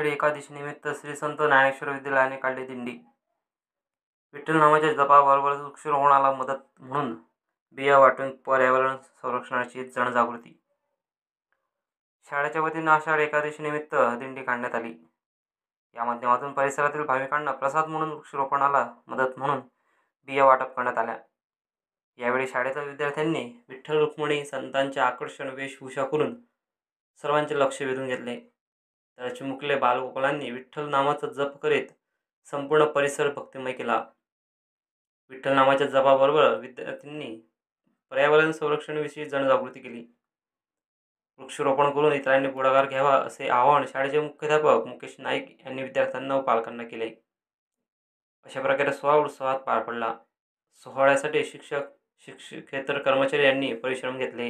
आषाढी एकादशीनिमित्त श्री संत ज्ञानेश्वर विद्यालयाने काढली दिंडी. विठ्ठल नामाच्या जपाबरोबरच वृक्षारोपणाला मदत म्हणून बिया वाटून पर्यावरण संरक्षणाची जनजागृती. शाळेच्या वतीनं आषाढ एकादशीनिमित्त दिंडी काढण्यात आली. या माध्यमातून परिसरातील भाविकांना प्रसाद म्हणून वृक्षारोपणाला मदत म्हणून बिया वाटप करण्यात आल्या. यावेळी शाळेतील विद्यार्थ्यांनी विठ्ठल रुक्मिणी संतांचे आकर्षण वेशभूषा करून सर्वांचे लक्ष वेधून घेतले. तर चिमुकले बालगोपालांनी विठ्ठल नामाचा जप करीत संपूर्ण परिसर भक्तिमय केला. विठ्ठल नामाच्या जपाबरोबर विद्यार्थ्यांनी पर्यावरण संरक्षणाविषयी जनजागृती केली. वृक्षारोपण करून इतरांनी पुढाकार घ्यावा असे आवाहन शाळेचे मुख्याध्यापक मुकेश नाईक यांनी विद्यार्थ्यांना व पालकांना केले. अशा प्रकारे सोहळा उत्सवात पार पडला. सोहळ्यासाठी शिक्षक शिक्षकेतर कर्मचारी यांनी परिश्रम घेतले.